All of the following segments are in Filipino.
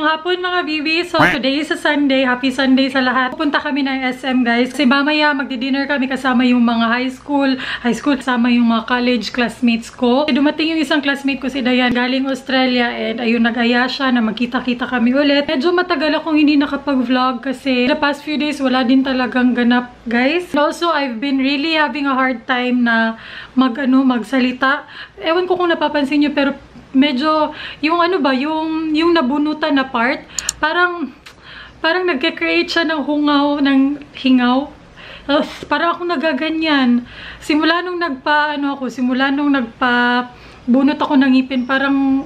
hapon mga bibi. So today is a Sunday. Happy Sunday sa lahat. Pupunta kami ng SM guys. Kasi mamaya magdi-dinner kami kasama yung mga high school kasama yung mga college classmates ko. Dumating yung isang classmate ko si Dayan galing Australia and ayun nag-aya siya na magkita-kita kami ulit. Medyo matagal akong hindi nakapag-vlog kasi the past few days wala din talagang ganap guys. And also I've been really having a hard time na magsalita. Ewan ko kung napapansin nyo pero medyo, yung yung nabunutan na part, parang nagke-create siya ng hingaw. Parang ako nagaganyan. Simula nung nagpa-bunot ako ng ngipin, parang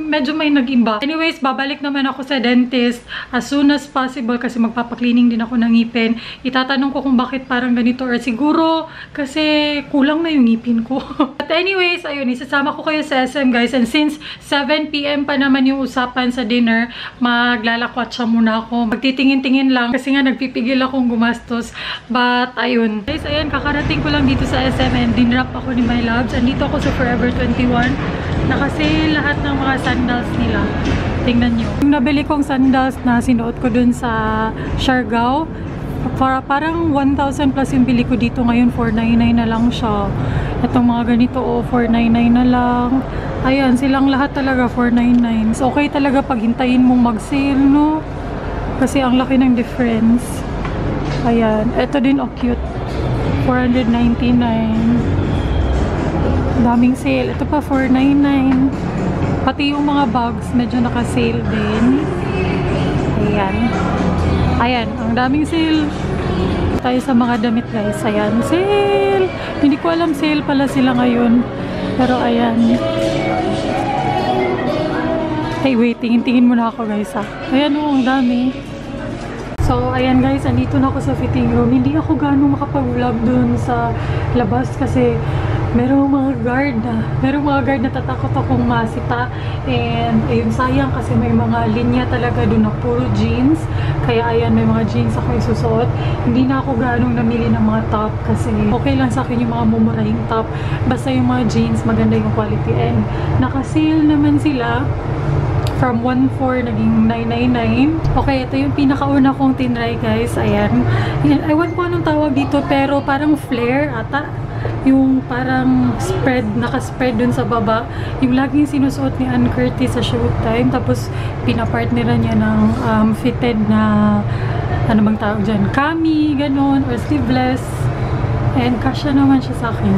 medyo may nag-imba. Anyways, babalik naman ako sa dentist as soon as possible kasi magpapaklining din ako ng ngipin. Itatanong ko kung bakit parang ganito or siguro kasi kulang na yung ngipin ko. But anyways, ayun, isasama ko kayo sa SM guys and since 7 PM pa naman yung usapan sa dinner, maglalakwatsa muna ako. Magtitingin-tingin lang kasi nga nagpipigil akong gumastos. But ayun. Guys, ayan, kakarating ko lang dito sa SM and dinrap ako ni My Loves. Andito ako sa Forever 21. Nakasale lahat ng mga sandals nila. Tingnan nyo. Yung nabili kong sandals na sinuot ko dun sa Siargao, parang 1,000 plus yung bili ko dito ngayon. 499 na lang siya. Itong mga ganito, 499 na lang. Ayan, silang lahat talaga 499. So, okay talaga pag hintayin mong mag-sale, no? Kasi ang laki ng difference. Ayan. Ito din, cute. 499. Daming sale. Ito pa, 499. Pati yung mga bags, medyo naka-sale din. Ayan. Ayan, ang daming sale. Tayo sa mga damit, guys. Ayan, sale! Hindi ko alam sale pala sila ngayon. Pero ayan. Hey, wait. Tingin-tingin muna ako, guys, ha. Ayan, ang dami. So, ayan guys, andito na ako sa fitting room. Hindi ako gano'ng makapag-vlog dun sa labas kasi merong mga guard na tatakot akong masita. And ayun, sayang kasi may mga linya talaga dun na puro jeans. Kaya ayan, may mga jeans ako isusuot. Hindi na ako gano'ng namili ng mga top kasi okay lang sa akin yung mga mumurahing top. Basta yung mga jeans, maganda yung quality. And naka-sale naman sila. From 1,400 naging 999. Okay, ito yung pinakauna kong tinry guys. Ayan. Ewan ko anong tawag dito pero parang flare ata. Yung parang spread, naka-spread dun sa baba. Yung laging sinusuot ni Ann Curtis sa Showtime. Tapos pinapartneran niya ng fitted na ano bang tawag dyan? Kami, ganon, or sleeveless. And kasya naman siya sa akin.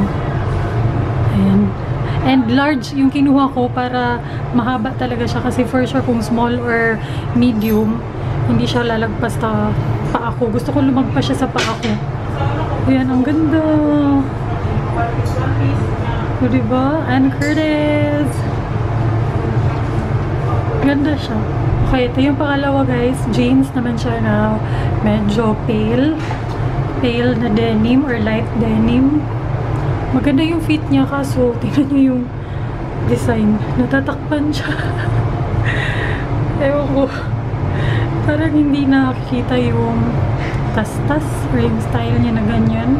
Ayan. And large yung kinuha ko para mahaba talaga siya kasi for sure kung small or medium hindi siya lalagpas sa paa ko. Gusto ko lumagpas siya sa paa ko. Ayan, ang ganda. O, diba? Ann Curtis. Ganda siya. Okay, ito yung pangalawa guys. Jeans naman siya na medyo pale. Pale na denim or light denim. Maganda yung fit niya kaso tingnan niyo yung design. Natatakpan siya. Ewan ko. Parang hindi nakikita yung tas-tas or yung style niya na ganyan.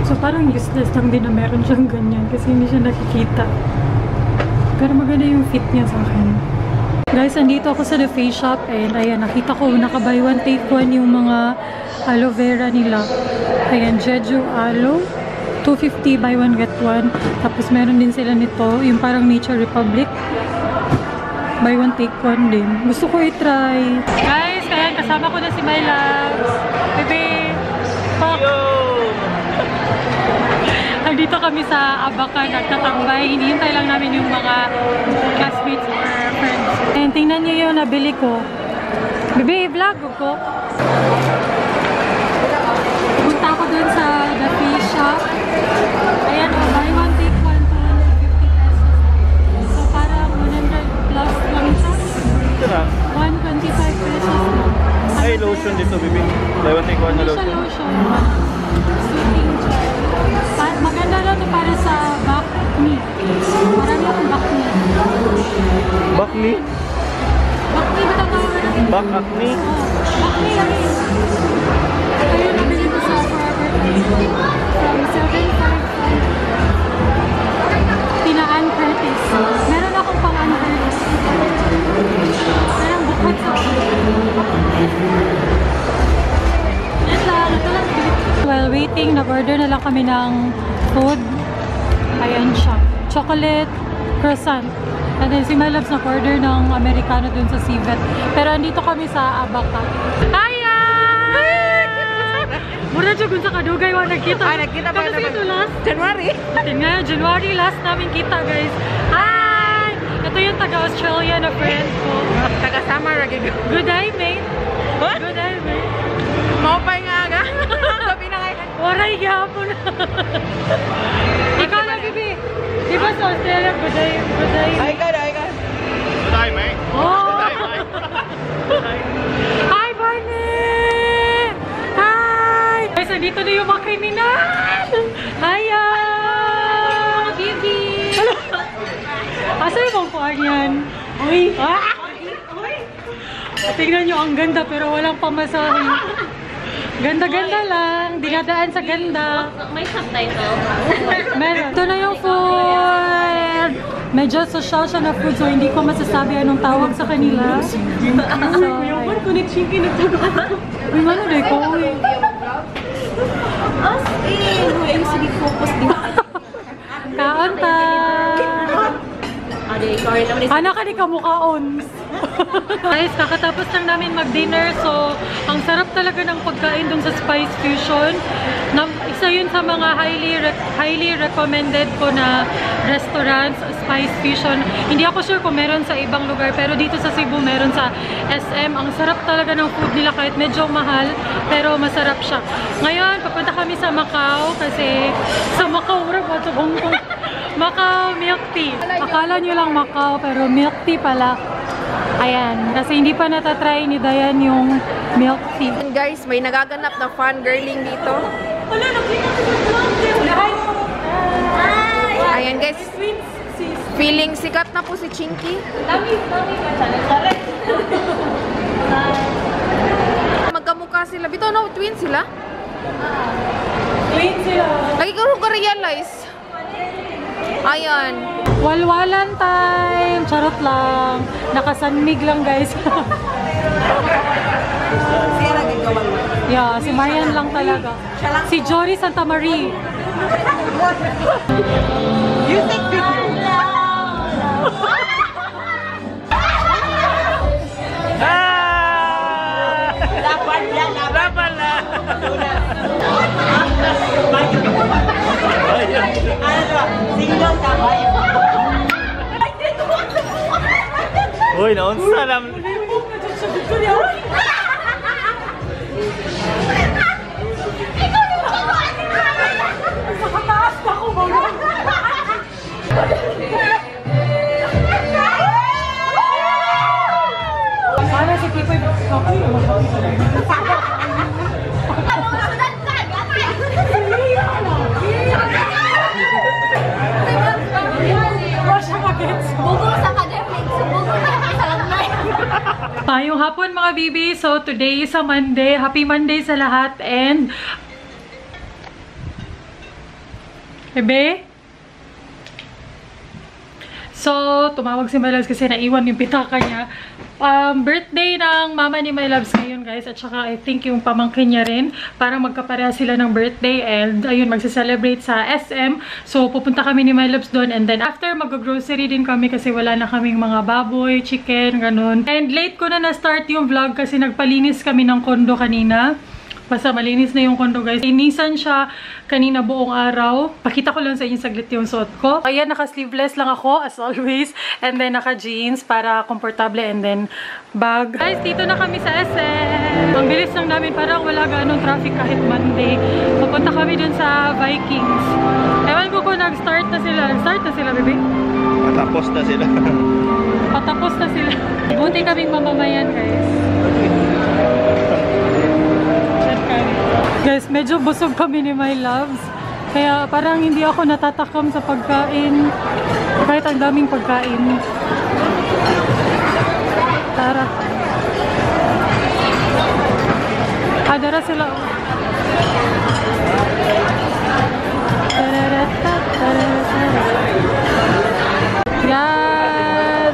So parang useless lang din na meron siyang ganyan kasi hindi siya nakikita. Pero maganda yung fit niya sa akin. Guys, andito ako sa The Face Shop and ayan, nakita ko naka buy one take one yung mga aloe vera nila. Ayan, Jeju Aloe. 250 buy one get one. Tapos meron din sila nito, yung parang Nature Republic. Buy one take one din. Gusto ko i-try. Guys, kaya kasama ko na si My Loves. Bebe! Fuck! Nandito kami sa Abacan, nagtatambay. Hinihintay lang namin yung mga classmates or friends. And tingnan niyo yung nabili ko. Bebe, vlog ko. Punta ako dun sa The Face Shop. Ayan, buy one take one, 250 pesos. So parang 100 plus lang siya. Ito na. 125 pesos. Ay, lotion dito, baby. Buy one take one na lotion. Hindi siya lotion. Soothing gel. Maganda lang ito para sa back knee. Marami akong back knee. Back knee? Back knee, ba't ang tawag natin? Back acne? Oo. Back knee lang eh. Kaya nabili ko sa Forever 21. From 755. Tina Ann Curtis. Meron akong pang Ann Curtis. Parang book While waiting, nag-order na lang kami ng food. Ayan siya. Chocolate, croissant. And then si Melabs nag-order ng Americano dun sa Civet. Pero andito kami sa Abaca. Hiya! Mura dyan kung sa kadugay wa nagkita. Nagkita pa Kasi ito last January. January last namin kita, guys. Hi! Ito yung taga-Australia na friend ko. Taga-sama lagi. Good day, mate. Good day, mate. Maupay nga aga. Gabi na ngayon. Waray gapon. Ikaw na, Bibi. Di ba sa Australia, good day, good day. Ay ka. Good day, mate. Oh! Good day, mate. Hi, Barney! Hi! Guys, andito na yung mga kriminal! Hiya! Bibi! Asa yung mga kuhaan yan? Uy! Tingnan nyo, ang ganda pero walang pamasahe. Ganda-ganda lang. Dinadaan sa ganda. May subtitle. Meron. Ito na yung food. Medyo social siya na food, so hindi ko masasabi anong tawag sa kanila. So, Kuyawan ko ni Chinky nagtago. uy, ano na ikaw, uy. Ay, sige, focus din. Kaon ta. Sorry naman. Anak ka ni kamukhaon. Guys, kakatapos lang namin mag-dinner, so ang sarap talaga ng pagkain dun sa Spice Fusion. Isa yun sa mga highly recommended ko na restaurants, Spice Fusion. Hindi ako sure kung meron sa ibang lugar, pero dito sa Cebu meron sa SM. Ang sarap talaga ng food nila kahit medyo mahal, pero masarap siya. Ngayon, papunta kami sa Macau kasi sa Macau, sa Hong Kong. Macau milk tea. Akala nyo lang Macau, pero milk tea pala. Ayan, kasi hindi pa natatry ni Dayan yung milk tea. And guys, may nagaganap na fun girling dito. Ayan guys, feeling sikat na po si Chinky. Magkamukha sila. Bito, no? Twin sila? Wait sila. Lagi ko realize. Ayan. Walwalan time! Charot lang. Nakasanmig lang, guys. Siya lagi gawang. Yeah, si Marian lang talaga. Si Jory Santa Maria. You take video. Laban na! Uy, naunsa lang. Sana si Pipoy Mayong hapon mga bibi. So today is a Monday. Happy Monday sa lahat. And Bebe? So, tumawag si My Loves kasi naiwan yung pitaka niya. Birthday ng mama ni My Loves ngayon, guys. At saka, I think yung pamangkin niya rin. Para magkapareha sila ng birthday. And, ayun, magsa-celebrate sa SM. So, pupunta kami ni My Loves doon. And then, after, mag-grocery din kami kasi wala na kaming mga baboy, chicken, ganun. And, late ko na na-start yung vlog kasi nagpalinis kami ng kondo kanina. Basta malinis na yung kondo, guys. Linisan siya kanina buong araw. Pakita ko lang sa inyo saglit yung suot ko. Ayan, naka-sleeveless lang ako, as always. And then, naka-jeans para komportable. And then, bag. Guys, dito na kami sa SM. Ang bilis lang namin. Parang wala ganong traffic kahit Monday. Pupunta kami dun sa Vikings. Ewan ko kung nag-start na sila. Nag-start na sila, baby? Patapos na sila. Patapos na sila. Buti kaming mamamayan, guys. Guys, medyo busog kami ni My Loves. Kaya parang hindi ako natatakam sa pagkain. Kahit ang daming pagkain. Tara. Adara sila. Yes!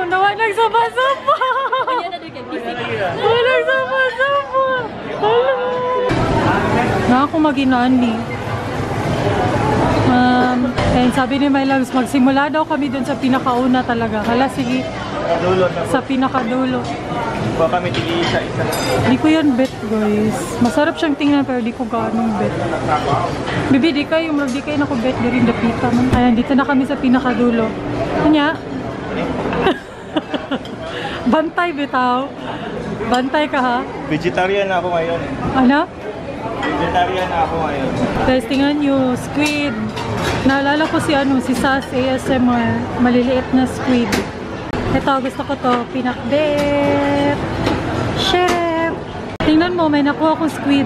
Nawa nagsapa-sapa! Nagsapa-sapa! Na ako mag-inani. And sabi ni My Loves, magsimula daw kami dun sa pinakauna talaga. Hala, sige. Dulo na. Sa pinakadulo. Baka kami tig-isa-isa. Di ko yan bet, guys. Masarap siyang tingnan pero di ko ganong bet. Bibi, di kayo na ko bet. Di rin dapita man. Ayan, dito na kami sa pinakadulo. Kanya? Bantay, bitaw. Bantay ka, ha? Vegetarian na ako ngayon. Ano? Vegetarian na ako ngayon. Guys, tingnan nyo. Squid. Naalala ko si Sas ASMR. Maliliit na squid. Ito, gusto ko to. Pinakbet. Chef. Tingnan mo, may nakuha akong squid.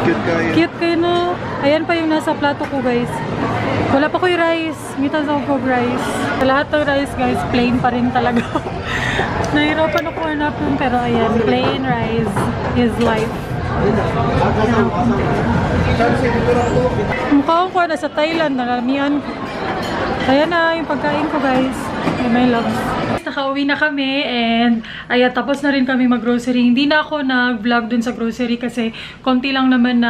Cute kayo. Cute kayo, no? Ayan pa yung nasa plato ko, guys. Wala pa ko yung rice. Ngita sa ko rice. Sa lahat ng rice, guys, plain pa rin talaga. Nahirapan ako hanapin, pero ayan, plain rice is life. Mukha ko na sa Thailand, nalamian ko. Ayan na yung pagkain ko, guys. My loves. Nakauwi na kami and ayan, tapos na rin kami mag-grocery. Hindi na ako nag-vlog dun sa grocery kasi konti lang naman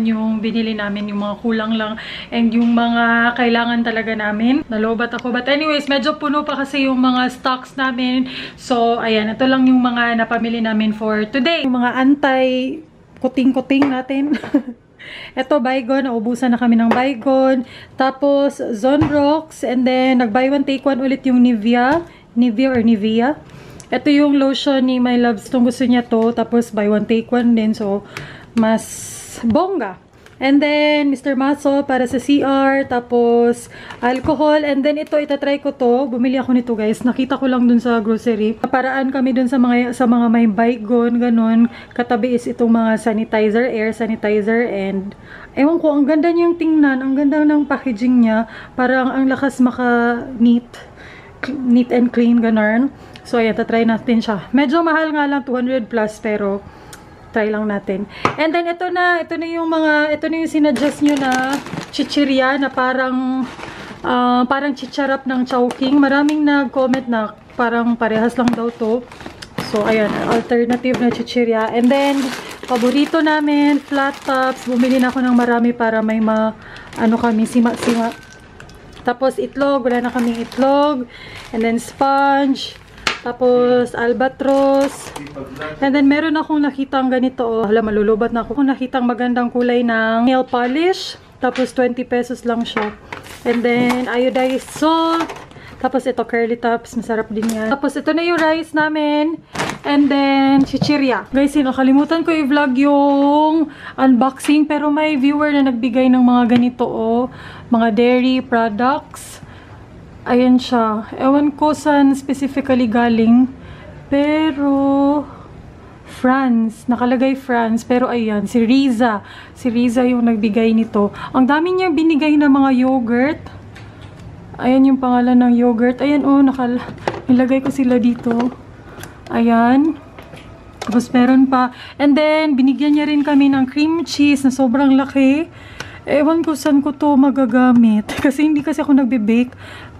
yung binili namin, yung mga kulang lang and yung mga kailangan talaga namin. Nalobat ako. But anyways, medyo puno pa kasi yung mga stocks namin. So, ayan, ito lang yung mga napamili namin for today. Yung mga anti-kuting-kuting natin. Ito, Baygon. Naubusan na kami ng Baygon. Tapos, Zonrox. And then, nag-buy one, take one ulit yung Nivea. Ito yung lotion ni My Loves. Itong gusto niya to. Tapos, buy one, take one din. So, mas bongga. And then, Mr. Muscle para sa CR. Tapos, alcohol. And then, ito, itatry ko to. Bumili ako nito, guys. Nakita ko lang dun sa grocery. Paraan kami dun sa mga may Baygon, ganun. Katabi is itong mga sanitizer, air sanitizer. And, ewan ko, ang ganda niyang tingnan. Ang ganda ng packaging niya. Parang ang lakas maka-neat and clean, ganun. So, ayan, tatry natin siya. Medyo mahal nga lang, 200 plus, pero try lang natin. And then, ito na yung sinadjust nyo na chichirya na parang chicharap ng Chowking. Maraming nag-comment na parang parehas lang daw to. So, ayan, alternative na chichirya. And then, paborito namin, flat tops. Bumili na ako ng marami para may kami, sima-sima. Tapos, itlog. Wala na kaming itlog. And then, sponge. Tapos, albatros. And then, meron akong nakitang ganito. Oh, hala, malulubat na ako. Kung nakitang magandang kulay ng nail polish. Tapos, 20 pesos lang siya. And then, iodized salt. Tapos, ito, curly tops. Masarap din yan. Tapos, ito na yung rice namin. And then, chichirya. Guys, nakalimutan ko i-vlog yung unboxing. Pero may viewer na nagbigay ng mga ganito, oh. Mga dairy products. Ayan siya. Ewan ko saan specifically galing. Pero, France. Nakalagay France. Pero ayan, si Riza. Si Riza yung nagbigay nito. Ang dami niya binigay na mga yogurt. Ayan yung pangalan ng yogurt. Ayan, oh, nilagay ko sila dito. Ayan. Tapos meron pa. And then, binigyan niya rin kami ng cream cheese na sobrang laki. Ewan ko saan ko to magagamit. Kasi hindi kasi ako nagbe-bake.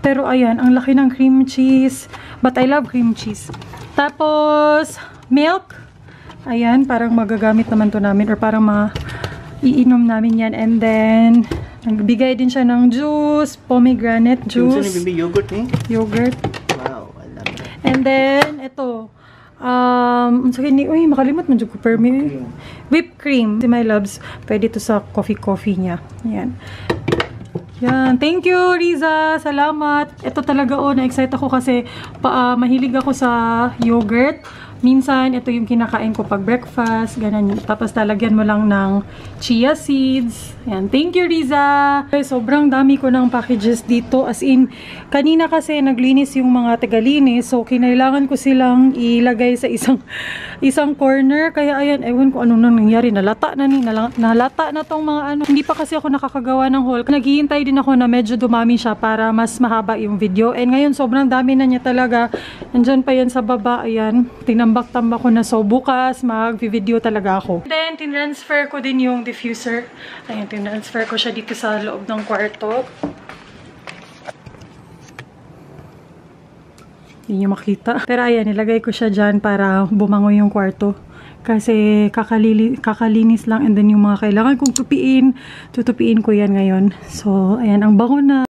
Pero ayan, ang laki ng cream cheese. But I love cream cheese. Tapos, milk. Ayan, parang magagamit naman to namin. Or parang iinom namin yan. And then, nagbigay din siya ng juice. Pomegranate juice. Yung yogurt eh? Yogurt. Wow, I love that. And then, ito. Uy, makalimot man dyan ko permi. Whipped cream. Si My Loves, pwede to sa coffee niya. Ayan. Yan. Thank you, Riza. Salamat. Ito talaga, oh, na-excite ako kasi mahilig ako sa yogurt. Minsan, ito yung kinakain ko pag breakfast. Ganun. Tapos, talagyan mo lang ng chia seeds. Ayan. Thank you, Riza. Okay, sobrang dami ko ng packages dito. As in, kanina kasi naglinis yung mga tagalinis. So, kinailangan ko silang ilagay sa isang corner. Kaya, ayan, ewan ko ano nang nangyari. Nalata na tong mga ano. Hindi pa kasi ako nakakagawa ng haul. Naghihintay din ako na medyo dumami siya para mas mahaba yung video. And ngayon, sobrang dami na niya talaga. Nandyan pa yan sa baba. Ayan. Tinambak-tambak ko na. So, bukas, mag-video talaga ako. Then, tinransfer ko din yung diffuser. Ayan, tinransfer ko siya dito sa loob ng kwarto. Hindi nyo makita. Pero ayan, nilagay ko siya dyan para bumango yung kwarto. Kasi kakalinis lang and then yung mga kailangan kong tutupiin ko yan ngayon. So, ayan, ang bango na.